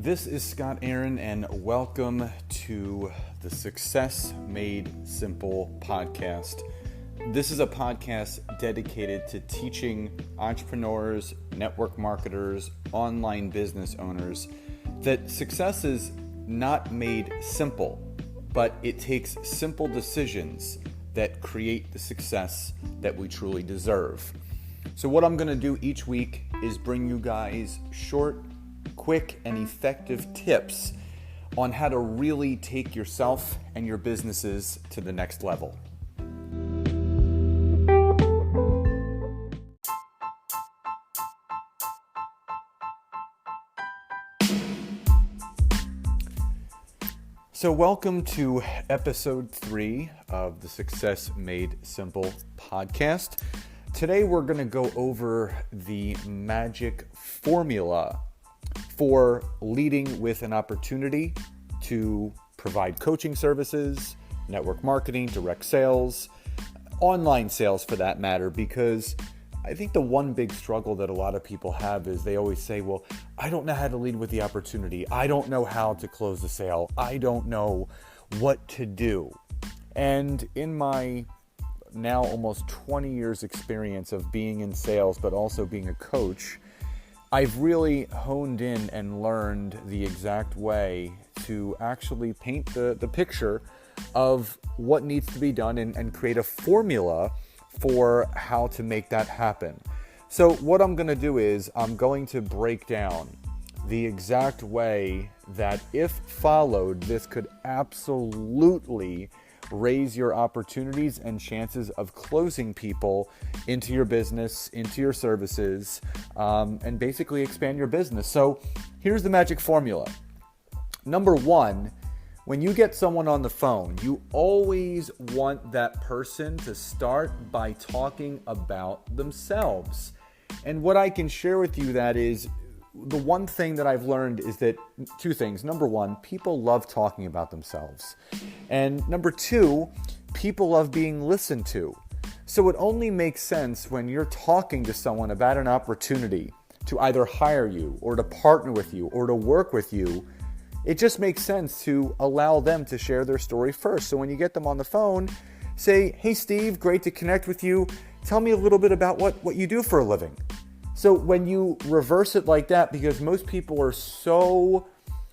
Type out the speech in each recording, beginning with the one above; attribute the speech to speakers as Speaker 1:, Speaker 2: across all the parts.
Speaker 1: This is Scott Aaron, and welcome to the Success Made Simple podcast. This is a podcast dedicated to teaching entrepreneurs, network marketers, online business owners that success is not made simple, but it takes simple decisions that create the success that we truly deserve. So what I'm going to do each week is bring you guys short, quick, and effective tips on how to really take yourself and your businesses to the next level. So welcome to episode 3 of the Success Made Simple podcast. Today we're going to go over the magic formula for leading with an opportunity to provide coaching services, network marketing, direct sales, online sales for that matter, because I think the one big struggle that a lot of people have is they always say, well, I don't know how to lead with the opportunity. I don't know how to close the sale. I don't know what to do. And in my now almost 20 years experience of being in sales, but also being a coach, I've really honed in and learned the exact way to actually paint the picture of what needs to be done and create a formula for how to make that happen. So what I'm going to do is I'm going to break down the exact way that, if followed, this could absolutely raise your opportunities and chances of closing people into your business, into your services, and basically expand your business. So here's the magic formula. Number 1, when you get someone on the phone, you always want that person to start by talking about themselves. And what I can share with you that is, the one thing that I've learned is that 2 things. Number 1, people love talking about themselves. And number 2, people love being listened to. So it only makes sense when you're talking to someone about an opportunity to either hire you or to partner with you or to work with you. It just makes sense to allow them to share their story first. So when you get them on the phone, say, hey, Steve, great to connect with you. Tell me a little bit about what you do for a living. So when you reverse it like that, because most people are so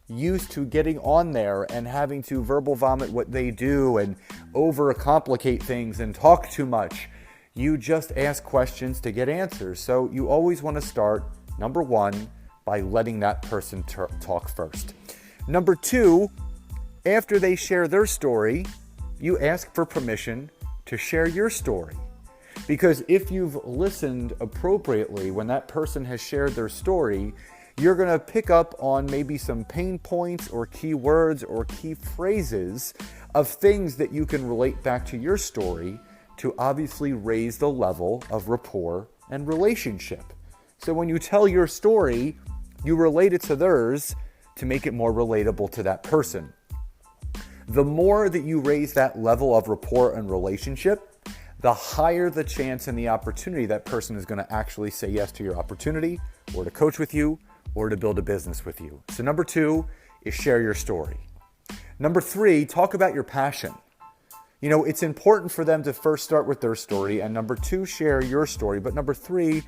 Speaker 1: used to getting on there and having to verbal vomit what they do and overcomplicate things and talk too much, you just ask questions to get answers. So you always want to start, number 1, by letting that person talk first. Number 2, after they share their story, you ask for permission to share your story. Because if you've listened appropriately when that person has shared their story, you're going to pick up on maybe some pain points or key words or key phrases of things that you can relate back to your story to obviously raise the level of rapport and relationship. So when you tell your story, you relate it to theirs to make it more relatable to that person. The more that you raise that level of rapport and relationship, the higher the chance and the opportunity that person is going to actually say yes to your opportunity or to coach with you or to build a business with you. So number 2 is share your story. Number 3, talk about your passion. You know, it's important for them to first start with their story, and number 2, share your story. But number 3,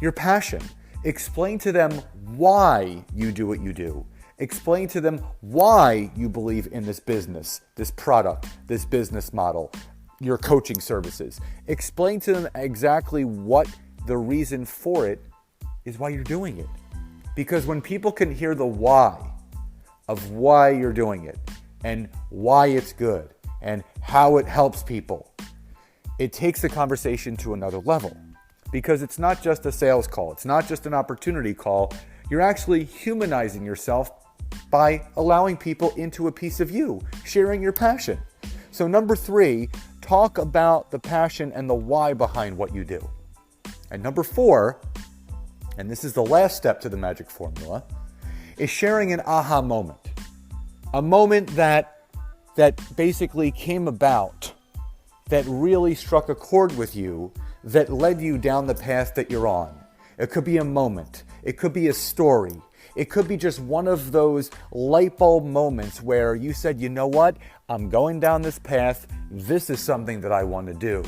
Speaker 1: your passion. Explain to them why you do what you do. Explain to them why you believe in this business, this product, this business model, your coaching services. Explain to them exactly what the reason for it is, why you're doing it. Because when people can hear the why of why you're doing it and why it's good and how it helps people, it takes the conversation to another level. Because it's not just a sales call. It's not just an opportunity call. You're actually humanizing yourself by allowing people into a piece of you, sharing your passion. So number 3, talk about the passion and the why behind what you do. And number 4, and this is the last step to the magic formula, is sharing an aha moment. A moment that basically came about, that really struck a chord with you, that led you down the path that you're on. It could be a moment. It could be a story. It could be just one of those light bulb moments where you said, you know what, I'm going down this path. This is something that I want to do.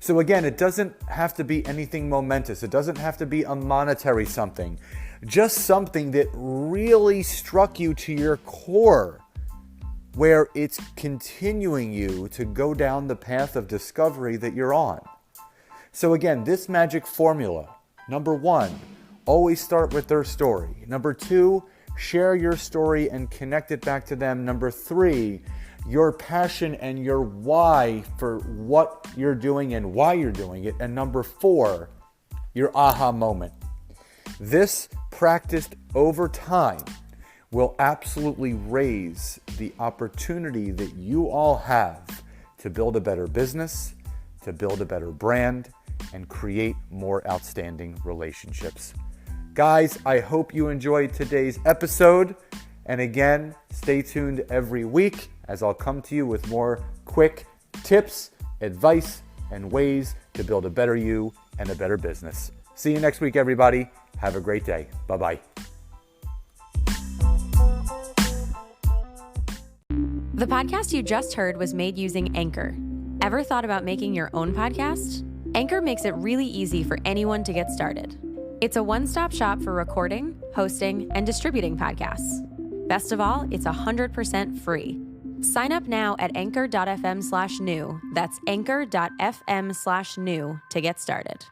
Speaker 1: So again, it doesn't have to be anything momentous. It doesn't have to be a monetary something. Just something that really struck you to your core, where it's continuing you to go down the path of discovery that you're on. So again, this magic formula, number 1, always start with their story. Number 2, share your story and connect it back to them. Number 3, your passion and your why for what you're doing and why you're doing it. And number 4, your aha moment. This practiced over time will absolutely raise the opportunity that you all have to build a better business, to build a better brand, and create more outstanding relationships. Guys, I hope you enjoyed today's episode. And again, stay tuned every week as I'll come to you with more quick tips, advice, and ways to build a better you and a better business. See you next week, everybody. Have a great day. Bye-bye.
Speaker 2: The podcast you just heard was made using Anchor. Ever thought about making your own podcast? Anchor makes it really easy for anyone to get started. It's a one-stop shop for recording, hosting, and distributing podcasts. Best of all, it's 100% free. Sign up now at anchor.fm/new. That's anchor.fm/new to get started.